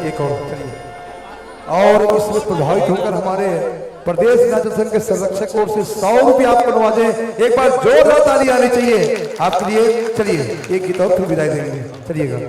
एक और चलिए। और इसमें प्रभावित होकर हमारे प्रदेश राज्य संघ के संरक्षक ओर से 100 रुपया आपको नवाजे। एक बार जोरदार ताली आनी चाहिए आपके लिए। चलिए एक गीत और फिर विदाई देंगे। चलिएगा।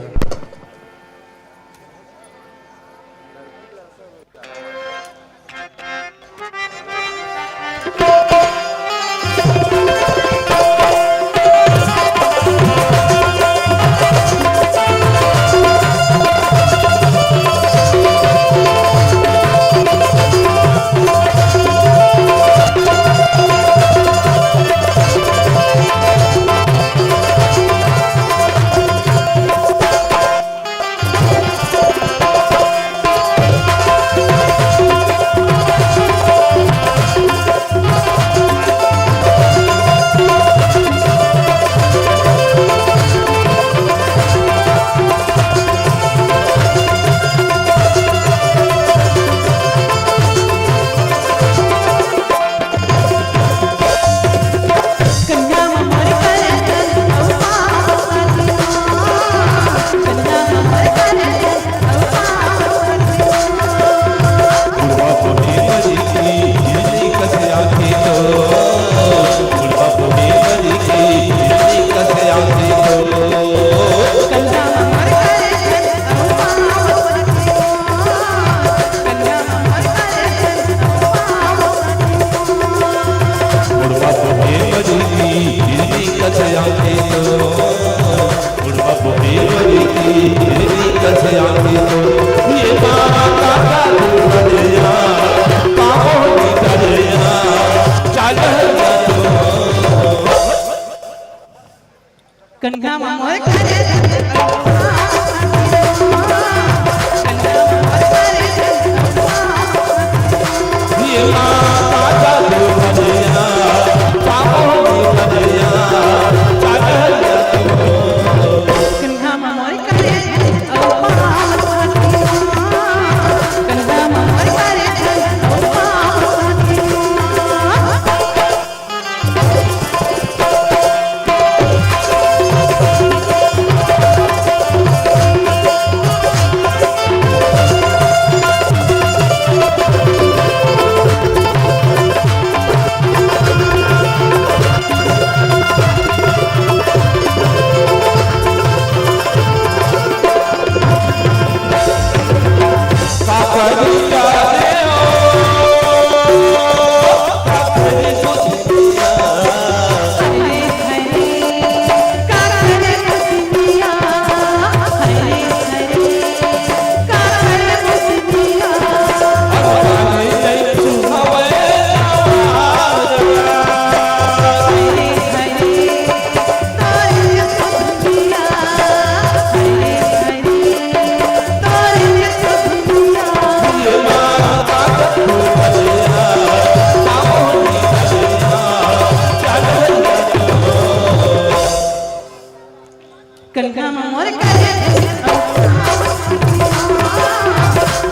गंगा मोर करे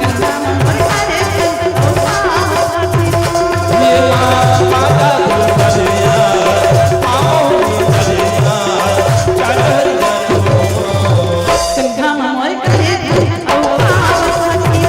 गंगा मोर करे ये माता दुनिया आओ दुनिया चल गंगा मोर करे गंगा मोर करे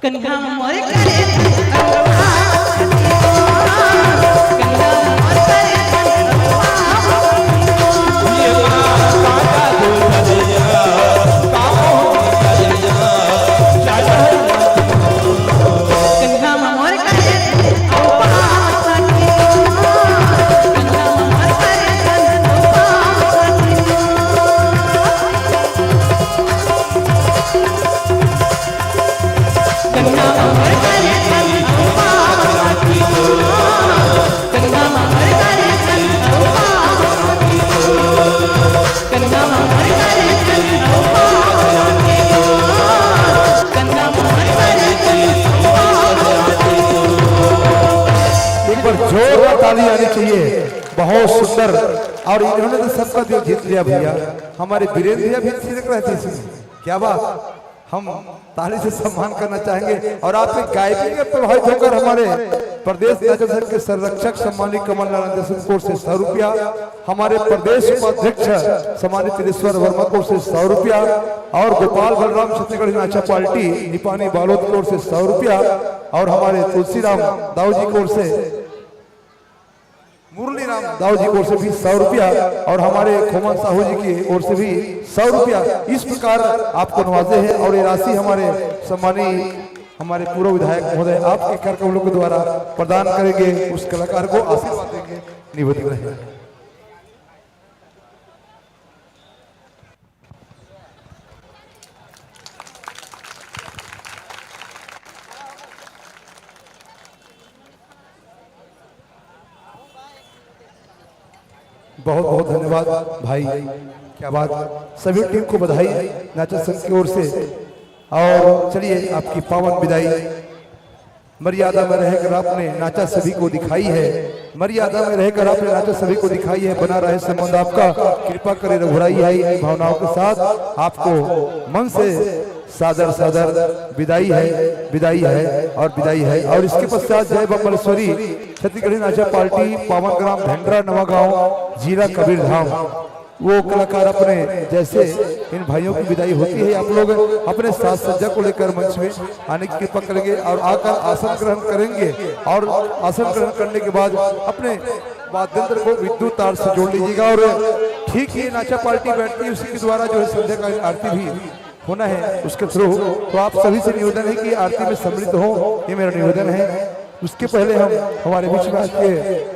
गंगा मोर करे गंगा मोर करे ये माता दुनिया आओ दुनिया गंगा मोर करे गंगा मोर करे गंगा मोर करे गंगा मोर करे गंगा मोर करे गंगा मोर करे एक बार जोरदार ताली आनी चाहिए। बहुत सुंदर। और इन्होंने तो सबका दिल जीत लिया भैया। हमारे वीरेंद्र भैया भी अच्छी लग रहे थे इसमें। क्या बात, हम ताली से सम्मान करना चाहेंगे। और आपके गायकी में प्रभावित होकर हमारे प्रदेश नाचन संघ के संरक्षक सम्मानित कमल नारायण देशमुख कोर से 100 रुपया, हमारे प्रदेश उपाध्यक्ष सम्मानित तिलेश्वर वर्मा कोर से 100 रुपया, और गोपाल बलराम छत्तीसगढ़ नाचा पार्टी निपानी बालोद कोर से 100 रुपया, और हमारे तुलसीराम दाऊ जी कोर से मुरली राम दाऊ जी की ओर से भी 100 रुपया, और हमारे खोमन साहू जी की ओर से भी 100 रुपया। इस प्रकार आपको नवाजे हैं। और ये राशि हमारे सम्मानी हमारे पूर्व विधायक महोदय आपके कार्यक्रमों के द्वारा प्रदान करेंगे। उस कलाकार को आशीर्वाद देंगे। निवृत्त रहे। बहुत बहुत धन्यवाद भाई, क्या बात। सभी टीम को बधाई नाचन संघ की ओर से। और चलिए आपकी पावन विदाई। मर्यादा में रहकर आपने नाचा सभी को दिखाई है, मर्यादा में रहकर आपने नाचा सभी को दिखाई है। बना रहे संबंध आपका, कृपा करे रघुराई है। भावनाओं के साथ आपको मन से सादर सादर विदाई है, विदाई है और विदाई है। और इसके पश्चात जय बम्बलेश्वरी छत्तीसगढ़ी नाचा पार्टी पावन ग्राम भेंडरा नवागांव जिला कबीरधाम, वो कलाकार अपने जैसे इन भाइयों की विदाई होती है, आप लोग अपने साज सज्जा को लेकर मंच में आने की कृपा करेंगे और आकर आसन ग्रहण करेंगे। और आसन ग्रहण करने के बाद अपने वाद्यंत्र को विद्युत तार से जोड़ लीजिएगा। और ठीक ही नाचा पार्टी बैठती है, उसी के द्वारा जो है संध्या का आरती भी होना है उसके थ्रू। तो आप सभी से निवेदन है कि आरती में सम्मिलित हो, ये मेरा निवेदन है। उसके पहले हम हमारे बीच में आके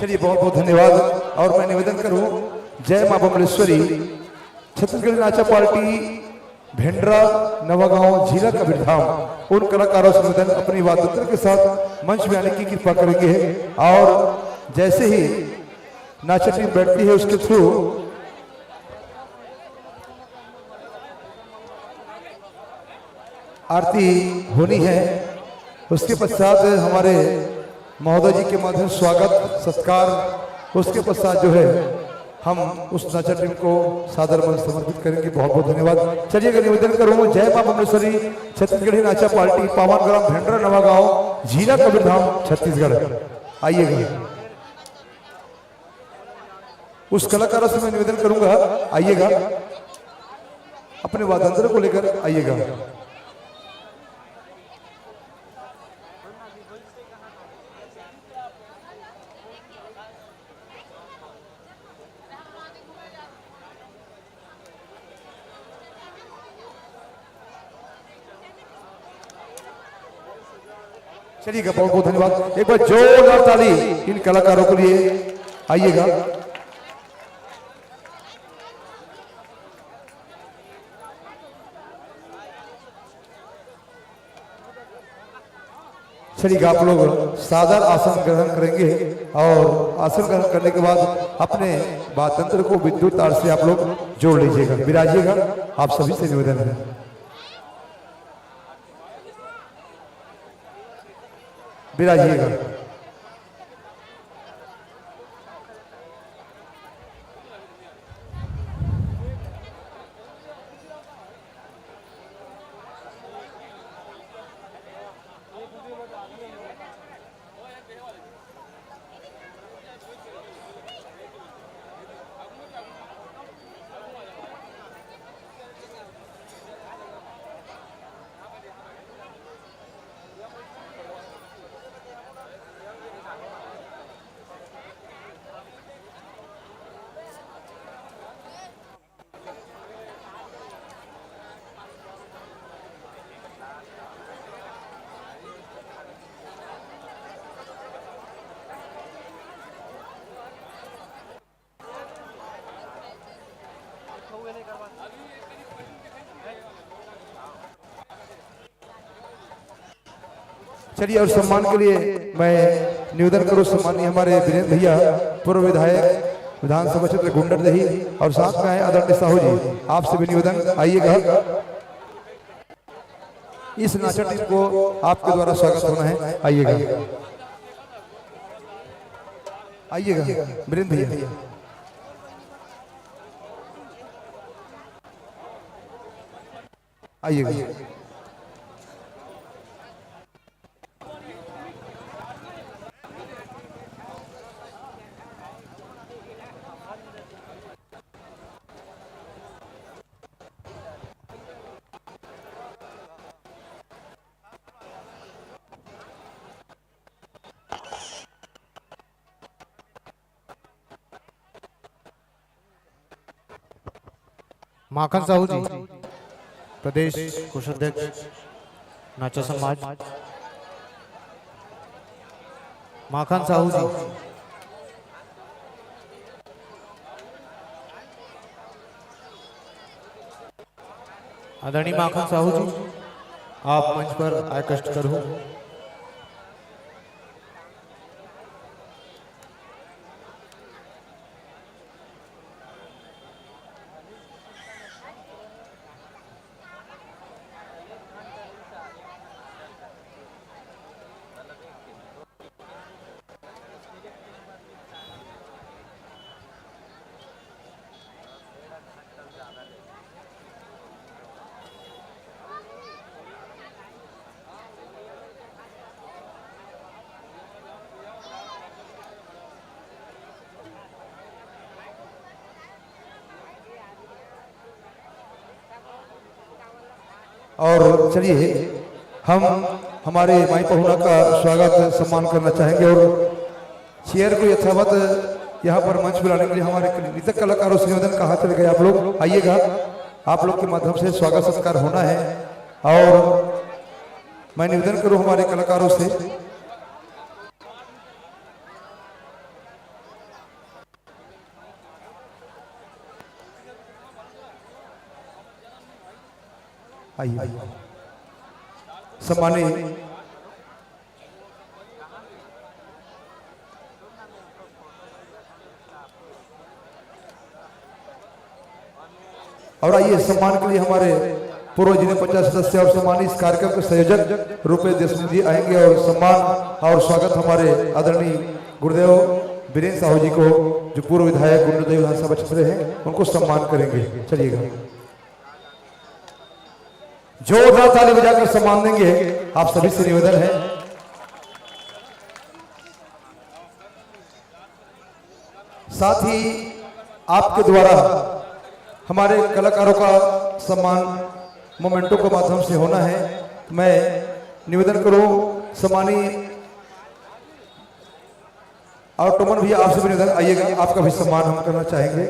चलिए बहुत बहुत धन्यवाद। और मैं निवेदन करूं, जय मां बमलेश्वरी छत्तीसगढ़ नाचा पार्टी भेंडरा नवागांव झीला कबीरधाम उन कलाकारों से निवेदन अपनी वाद्यंत्र के साथ मंच में आने की कृपा करेंगे। और जैसे ही नाचा टीम बैठती है उसके थ्रू आरती होनी है। उसके पश्चात हमारे महोदय जी के माध्यम से स्वागत सत्कार, उसके पश्चात जो है हम उस नाचा टीम को सादर मंच समर्पित करेंगे। बहुत बहुत धन्यवाद। चलिए निवेदन करूँ, जय मां बमलेश्वरी छत्तीसगढ़ी नाचा पार्टी पावन ग्राम भेंडरा नवागांव झीला कबीरधाम छत्तीसगढ़। आइएगा, उस कलाकारों से मैं निवेदन करूंगा, आइएगा अपने वाद्यंत्र को लेकर आइएगा। चलिएगा, बहुत बहुत धन्यवाद। एक बार जोरदार ताली इन कलाकारों के लिए। आइएगा, चलिए आप लोग सादर आसन ग्रहण करेंगे और आसन ग्रहण करने के बाद अपने वाद्यंत्र को विद्युत तार से आप लोग जोड़ लीजिएगा, विराजिएगा। आप सभी से निवेदन है, विराजिएगा। चलिए, और सम्मान के लिए मैं निवेदन करूं, सम्मानीय हमारे वीरेंद्र भैया पूर्व विधायक विधानसभा क्षेत्र गुंडरदेही और साथ में आए आदरणीय साहू जी, आपसे भी निवेदन, आइएगा। इस नाचा टीम को आपके द्वारा स्वागत होना है। आइएगा, आइएगा वीरेंद्र भैया, आइएगा। माखन साहू जी, प्रदेश कोषाध्यक्ष नाचा समाज। माखन साहू जी, आदरणीय माखन साहू जी, आप मंच पर आए कष्ट करो। और चलिए हम हमारे माई पहुना का स्वागत सम्मान करना चाहेंगे और चेयर को यथावत यहाँ पर मंच बुलाने के लिए हमारे नृत्य कलाकारों से निवेदन, कहाँ चले गए आप लोग, आइएगा। आप लोग के माध्यम से स्वागत सत्कार होना है और मैं निवेदन करूँ हमारे कलाकारों से आइए सम्मानित और आइए सम्मान के लिए हमारे पूर्व जिले पंचायत सदस्य और सम्मानित इस कार्यक्रम के संयोजक रूपेश देशमुख जी आएंगे और सम्मान और स्वागत हमारे आदरणीय गुरुदेव वीरेंद्र साहू जी को जो पूर्व विधायक गुरुदेव विधानसभा क्षेत्र हैं उनको सम्मान करेंगे। चलिएगा जोरदार ताली बजाकर सम्मान देंगे, आप सभी से निवेदन है। साथ ही आपके द्वारा हमारे कलाकारों का सम्मान मोमेंटो के माध्यम से होना है। मैं निवेदन करूं सम्मानीय और टोमन भैया आपसे भी निवेदन, आइएगा, आपका भी सम्मान हम करना चाहेंगे।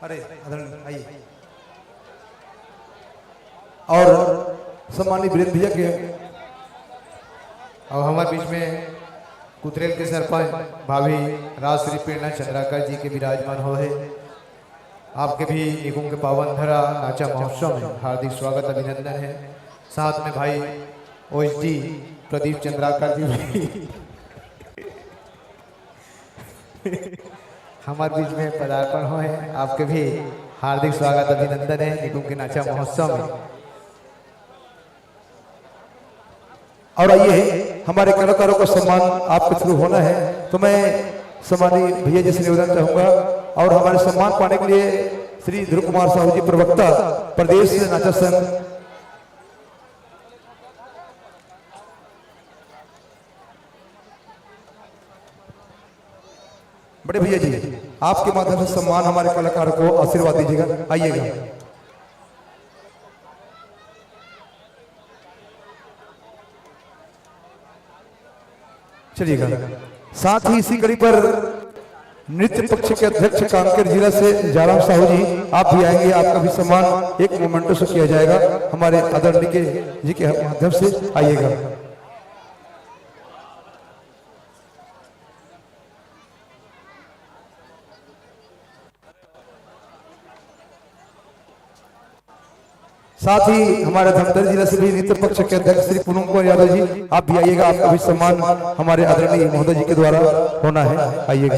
अरे आइए और सम्मानित वीरेंद्र भैया के और हमारे बीच में कुतरेल के सरपंच भाभी राजश्री प्रेरणा चंद्राकर जी के विराजमान हो है। आपके भी निकुंज के पावन धरा नाचा महोत्सव में हार्दिक स्वागत अभिनंदन है। साथ में भाई ओएसडी प्रदीप चंद्राकर जी भी हमारे बीच में पदार्पण हुए हैं। आपके भी हार्दिक स्वागत अभिनंदन है निकुंज के नाचा महोत्सव में। और आइए हमारे कलाकारों का सम्मान आपके थ्रू होना है, तो मैं सम्मानित भैया जी से निवेदन चाहूंगा और हमारे सम्मान पाने के लिए श्री ध्रुव कुमार साहू जी प्रवक्ता प्रदेश नाचा संघ बड़े भैया जी आपके माध्यम से सम्मान हमारे कलाकारों को आशीर्वाद दीजिएगा। आइएगा चलिएगा। साथ ही इसी कड़ी पर नृत्य पक्ष के अध्यक्ष कांकेर जिला से जाराम साहू जी आप भी आएंगे, आपका भी सम्मान एक मोमेंटो से किया जाएगा हमारे आदरणीय जी के माध्यम से। आइएगा साथ ही हमारे धमतर जिला से भी नृत्य पक्ष के अध्यक्ष श्री पूनम कुमार यादव जी आप भी आइएगा, आपका भी सम्मान हमारे आदरणीय महोदय जी के द्वारा होना है। आइएगा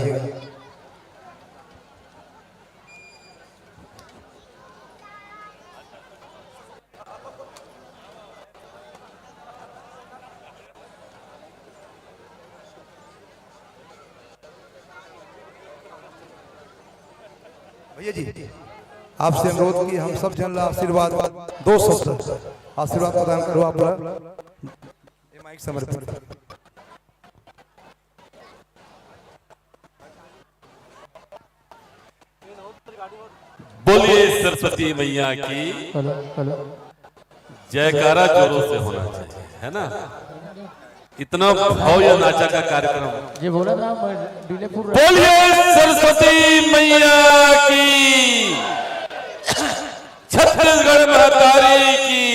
भैया जी आपसे अनुरोध की हम सब जन आशीर्वाद दो शब्द आशीर्वाद प्रदान करो आप माइक समर्पित। बोलिए सरस्वती मैया की जयकारा जोरों से होना चाहिए, है ना। इतना भव्य नाचा का कार्यक्रम ये बोला था बोलिए सरस्वती मैया की, छत्तीसगढ़ महतारी की।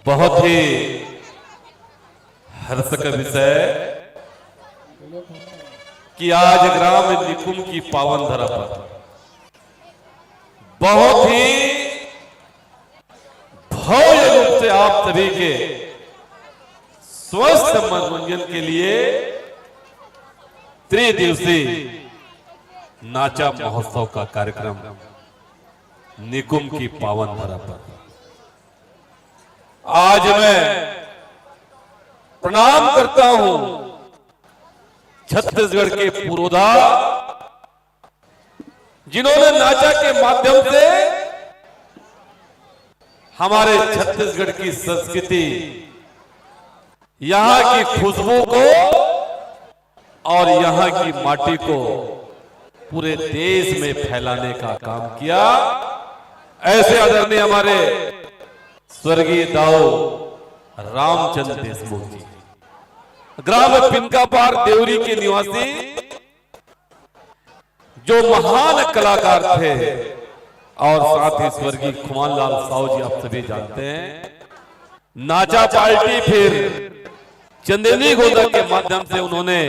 बहुत ही हर्ष का विषय कि आज ग्राम निकुंज की पावन धरा पर बहुत ही भव्य रूप से आप सभी के स्वस्थ मनोरंजन के लिए त्रिदिवसीय नाचा महोत्सव का कार्यक्रम निकुंज की पावन धरा पर आज मैं प्रणाम करता हूं छत्तीसगढ़ के पुरोधा जिन्होंने नाचा के माध्यम से हमारे छत्तीसगढ़ की संस्कृति, यहां की खुशबू को और यहां की माटी को पूरे देश में फैलाने का काम किया। ऐसे आदरणीय हमारे स्वर्गीय दाऊ रामचंद्र देशमुख जी, ग्राम पिनकापार देवरी के निवासी, जो महान कलाकार थे, और साथ ही स्वर्गीय खुमानलाल साहू जी आप सभी जानते हैं। नाचा पार्टी फिर चंदेनी गोदा के माध्यम से उन्होंने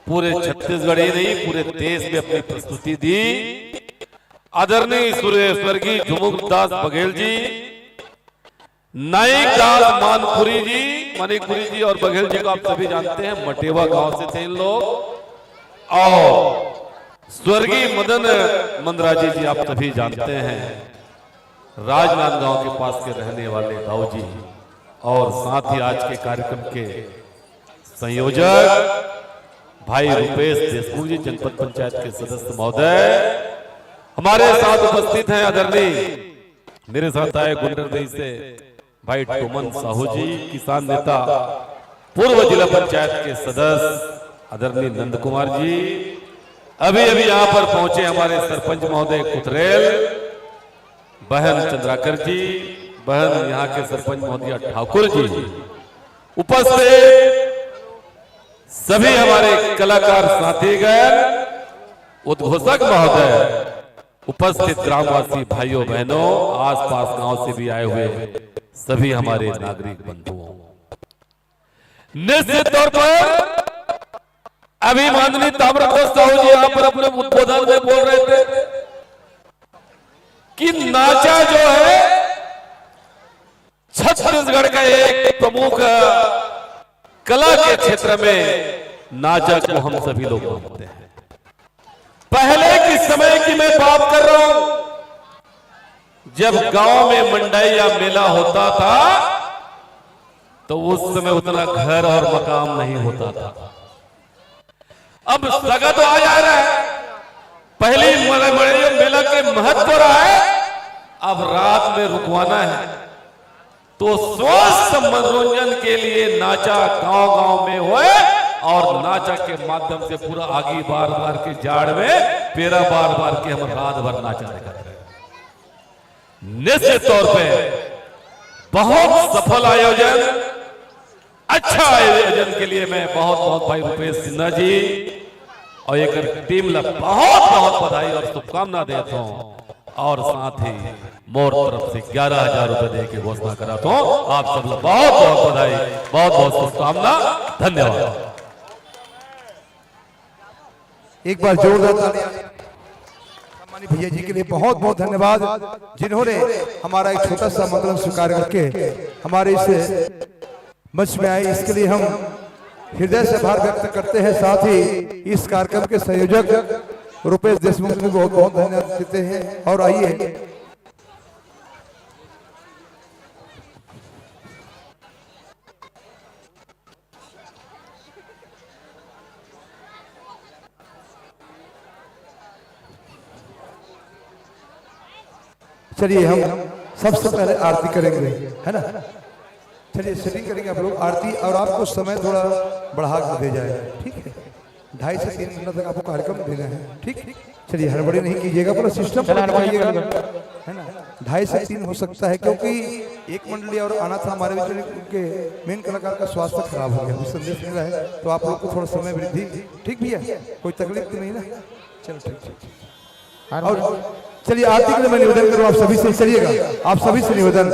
पूरे छत्तीसगढ़ ही नहीं पूरे देश में अपनी प्रस्तुति दी। आदरणीय स्वर्गीय झुमुकदास बघेल जी, नाइक दास मानिकपुरी जी और बघेल जी को आप सभी जानते हैं, मटेवा गांव से थे इन लोग। और स्वर्गीय मदन मंदराजी जी आप सभी जानते हैं, राजनांदगांव के पास के रहने वाले दाऊ जी। और साथ ही आज के कार्यक्रम के संयोजक भाई रुपेश देशमुख जी, जनपद पंचायत के सदस्य महोदय हमारे साथ उपस्थित हैं। आदरणीय मेरे साथ आए गुंडरदेही से भाई टोमन साहू जी, किसान नेता, पूर्व जिला पंचायत के सदस्य आदरणीय नंद कुमार जी, अभी अभी यहाँ पर पहुंचे हमारे सरपंच महोदय कुतरेल, बहन चंद्राकर जी, बहन यहाँ के सरपंच महोदय ठाकुर जी, उपस्थित सभी हमारे कलाकार साथीगण, उद्घोषक महोदय, उपस्थित ग्रामवासी भाइयों बहनों, आसपास गांव से भी आए हुए सभी हमारे नागरिक बंधुओं, निश्चित तौर पर अभी माननीय ताम्रध्वज साहू जी यहाँ पर अपने उद्बोधन में बोल रहे थे कि नाचा जो है छत्तीसगढ़ का एक प्रमुख कला के क्षेत्र में नाचा को हम सभी लोग मानते हैं। पहले के समय की मैं बात कर रहा हूं, जब गांव में मंडाई या मेला होता था तो उस समय उतना घर और मकान नहीं होता था। अब सगा तो आ जा रहा है, पहले मेला के महत्व रहा है, अब रात में रुकवाना है, तो स्वस्थ मनोरंजन के लिए नाचा गांव गांव में हुए और नाचा के माध्यम से पूरा आगे बार बार के जाड़ में पेरा बार बार के हम रात भर नाचा दिखाते हैं। निश्चित तौर पे बहुत सफल आयोजन, अच्छा आयोजन के लिए मैं बहुत बहुत भाई रुपेश सिन्हा जी और एक टीम ला बहुत बहुत बधाई और शुभकामना देता हूँ। और साथ ही मोर तरफ से 11,000 रुपए दे के घोषणा कराता हूँ। आप सब लोग बहुत बहुत बधाई, बहुत बहुत शुभकामना, धन्यवाद। एक बार जोरदार तालियां सम्मानित भैया जी के लिए बहुत बहुत धन्यवाद, जिन्होंने हमारा एक छोटा सा मतलब स्वीकार करके हमारे इस मंच में आए, इसके लिए हम हृदय से आभार व्यक्त करते हैं। साथ ही इस कार्यक्रम के संयोजक रुपेश देशमुख को बहुत बहुत धन्यवाद देते हैं। और आइए चलिए हम सबसे पहले आरती करेंगे, है ना। चलिए सेटिंग करेंगे आप लोग आरती, और आपको समय थोड़ा बढ़ा कर दे जाएगा, ठीक है। 2.5 से 3 मिनट तक आपको कार्यक्रम देना है, ठीक। चलिए हड़बड़ी नहीं कीजिएगा, पूरा सिस्टम है ना। 2.5 से 3 हो सकता है, क्योंकि एक मंडली और आना था हमारे बीच में, उनके मेन कलाकार का स्वास्थ्य खराब हो गया, संदेश मिला है, तो आप लोग को थोड़ा समय वृद्धि, ठीक भैया, कोई तकलीफ तो नहीं ना। चलो ठीक। और चलिए आरती के लिए मैं निवेदन करूं आप सभी से, चलिएगा आप सभी से निवेदन,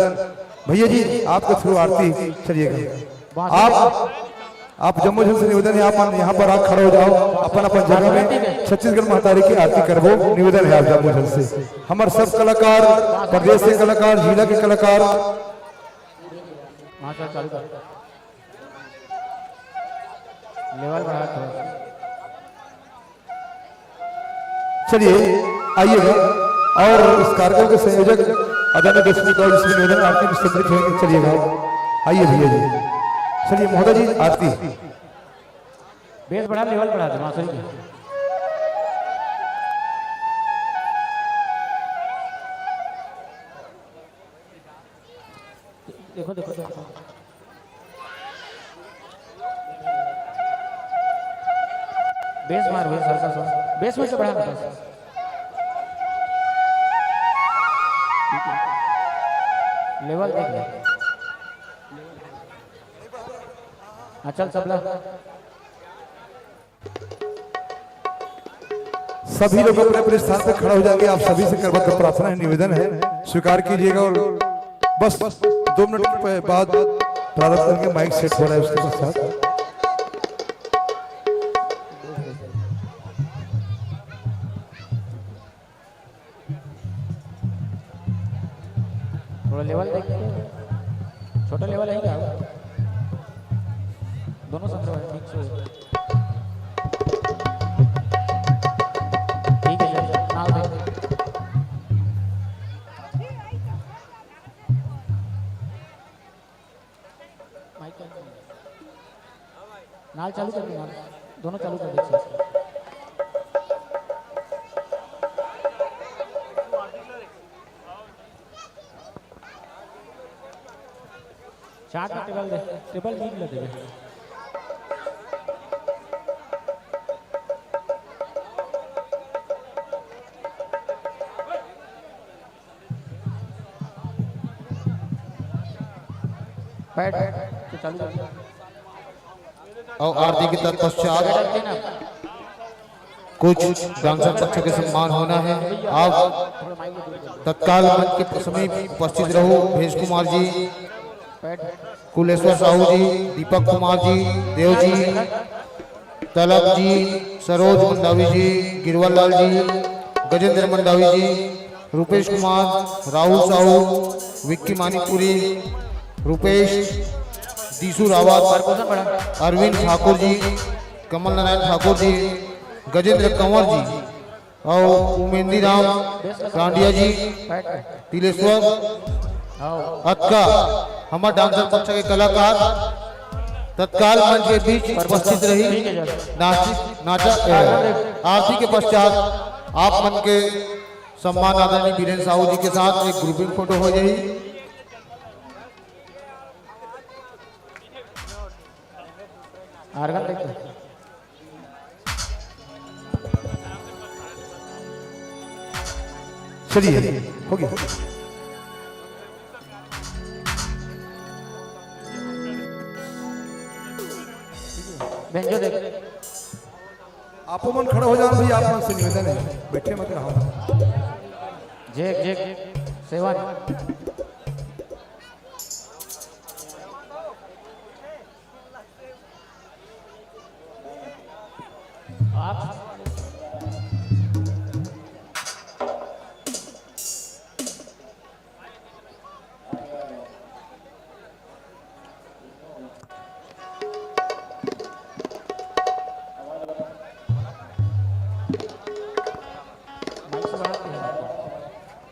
भैया जी आपके थ्रू आरती चलिएगा। आप जम्मू झल से निवेदन है, आप यहाँ पर आप खड़े हो जाओ, अपन अपन जगह में छत्तीसगढ़ महतारी की आरती करवो, निवेदन है आप जम्मू झल से। हमारे सब कलाकार, प्रदेश के कलाकार, जिला के कलाकार, चलिए आइएगा। और इस कार्यक्रम के संयोजक आदरणीय देशमुख और इसमें निवेदन आरती में सम्मिलित होंगे, चलिएगा आइए भैया जी। चलिए महोदय जी आरती बेस बढ़ा, लेवल बढ़ा दे मास्टर जी। देखो देखो देखो बेस मार, बेस हल्का बेस में से बढ़ा बस। लेवल देख ले। हाँ चल सबला। सभी लोग अपने अपने स्थान पे खड़ा हो जाएंगे। आप सभी से करबद्ध प्रार्थना है, निवेदन है, स्वीकार कीजिएगा। और बस 2 मिनट के बाद प्रारंभ करेंगे। माइक सेट हो रहा है उसके पश्चात। थोड़ा लेवल देख ले। छोटा लेवल है क्या? दोनों संदर्भ है ठीक से। ठीक है सर, नाल देख। माइक नाल चालू कर दे, नाल दोनों चालू कर दे। चार का टेबल दे, टेबल नीट ले दे। बैठ तो चालू कर। और आरती के तत्पश्चात कुछ डांसर पक्ष के सम्मान होना है। आप तत्काल मंच के समीप उपस्थित रहो। भेष कुमार जी, कुलेश्वर साहू जी, दीपक कुमार जी, देव जी, तलब जी, सरोज मंडावी जी, गिरवल लाल जी, गजेंद्र मंडावी जी, रुपेश कुमार, राहुल साहू, विक्की मानिकपुरी, रुपेश, दीसू रावत, अरविंद ठाकुर जी, कमल नारायण ठाकुर जी, गजेंद्र कंवर जी और उमेंदी राम रांडिया जी, तिलेश्वर अक्का, हमारे डांसर पक्ष के कलाकार तत्काल मंच के बीच उपस्थित रही। नाटक आरती के पश्चात आप मन के सम्मान आदरणीय बीरेन साहू जी के साथ एक ग्रुपिंग फोटो हो जाएगी। आर्गन देखते चलिए, हो गया। बेंजो देख। आप मन खड़ा हो जाओ भैया, आप मन से निवेदन है, बैठे मत रहो। जेक जेक सेवन। आप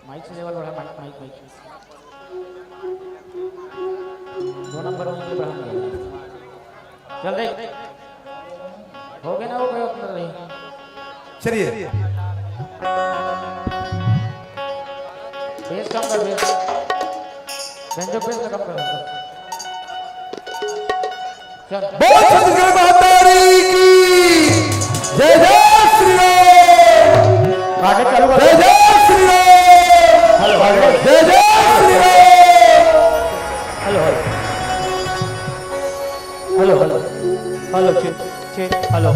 माइक से लेवल बढ़ा। माइक 2 नंबर में बढ़ा। चल देख, हो गया ना? हो गया उतना नहीं। चलिए, बेस कम कर, बेस बेंजो बेस कम कर। चल बोल छत्तीसगढ़ मातारी की जय। जय श्री राम। आगे चालू कर। जय जय श्री राम। जय जय Shri Ram. Hello hello hello check check hello.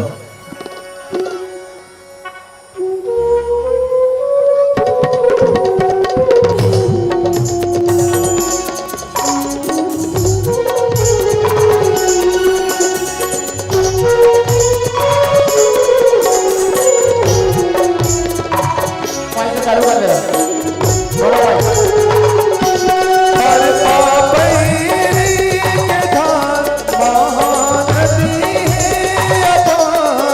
चालू कर दे थोड़ा भाई। हर पापैरी के धार महानदी है अपार।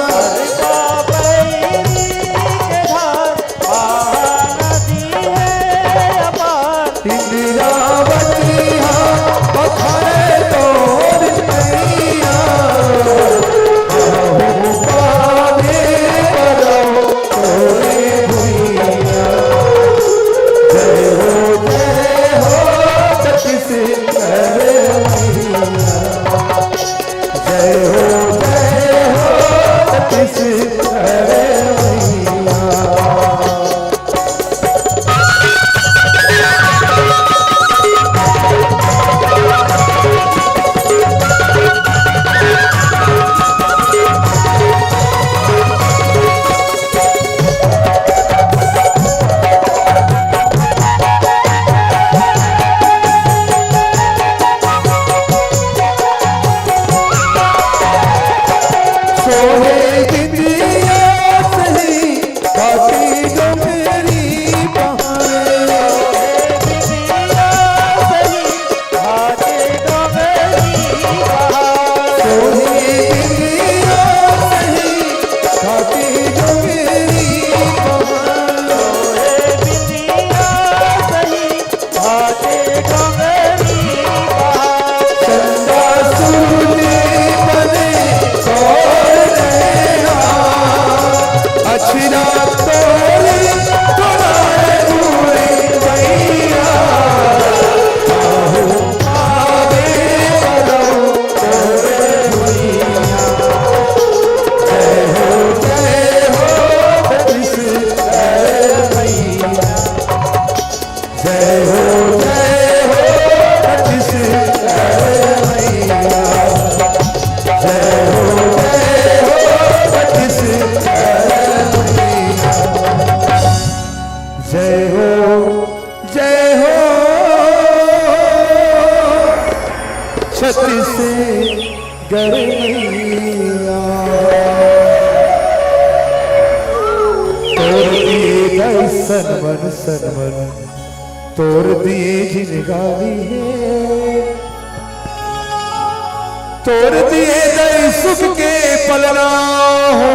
छत्तीसगढ़ मैया तोड़ दिए दर्शन मन सनमन तोड़ दिए जिनगानी है तोड़ दिए दई सुख के पलना हो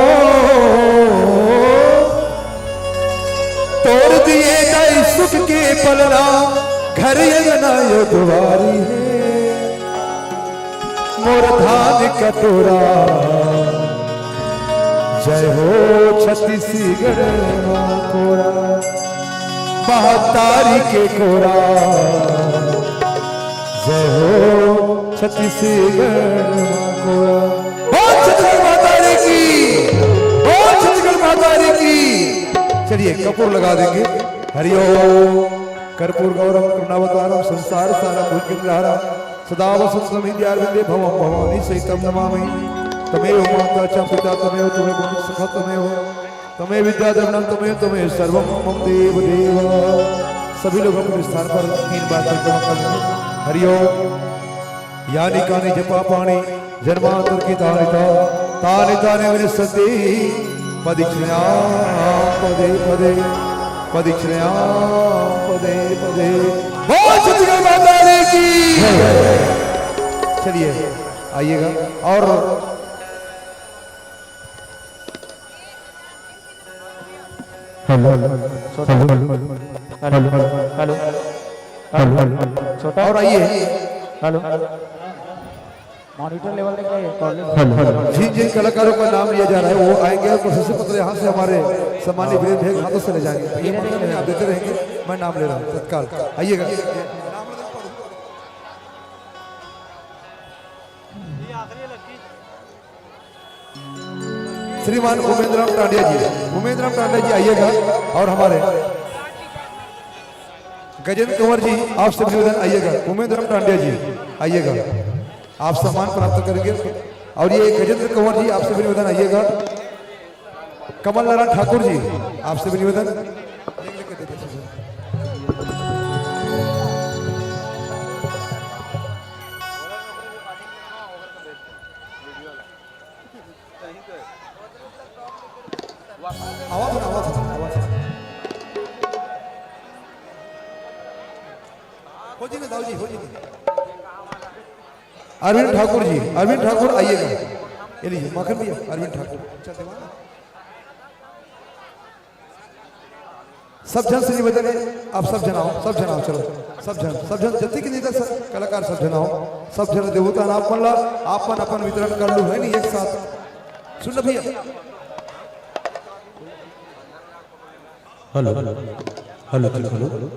तोड़ दिए दई सुख के पलना घर अंगना यो दुआरी है मोर धान कटोरा जय हो छत्तीसगढ़ मां कोरा बहत्तारी के कोरा जय हो छत्तीसगढ़ मां कोरा बहुत छत्तीसगढ़ माता रे की बहुत छत्तीसगढ़ माता रे की। चलिए कपूर लगा देंगे। हरिओम कर्पूर गौरव करुणावतारम संसार सारम भुजगेन्द्रहारम सदा वसंतम विद्यारविंदे भवम भवानी सहितम नमामि तमेव माता च पिता तमेव तुम्हें गुरु सखा तमेव तमेव विद्याधरणं तमेव सर्वं मम देव देव। सभी लोग अपने स्थान पर 3 बार परिक्रमा करेंगे। हरिओम यानी कानी जपा पाणी जन्मांतर की तानि तानि विनश्यन्ति पदिक्षया पदे पदे पदिक्षया पदे पदे। बहुत छत्तीसगढ़ माता रे की। चलिए आइएगा और छोटा और आइए हेलो मॉनिटर लेवल देख जिन जिन कलाकारों का नाम लिया जा रहा है वो आएंगे और प्रशस्ति पत्र यहाँ से हमारे सम्मान्य वीरेंद्र भेग हाथों से ले जाएंगे। आप देते रहेंगे, मैं नाम ले रहा हूँ तत्काल। आइएगा। श्रीमान उमेंद्र राम टांडिया जी आइएगा और हमारे गजेंद्र कंवर जी आपसे निवेदन आइएगा। उमेंद्र राम टांडिया जी आइएगा, आप सम्मान प्राप्त करेंगे। और ये गजेंद्र कंवर जी आपसे भी निवेदन आइएगा। कमल नारायण ठाकुर जी आपसे भी निवेदन। अरविंद ठाकुर आइएगा। ये लीजिए मक्खन भैया, अरविंद ठाकुर। सब जन से निवेदन है, आप सब जन आओ, चलो सब जन जल्दी की नहीं सर कलाकार सब जन आओ, सब जन देवता आप मन ला आपन अपन वितरण कर लो है नहीं एक साथ। सुन भैया हेलो हेलो हेलो हेलो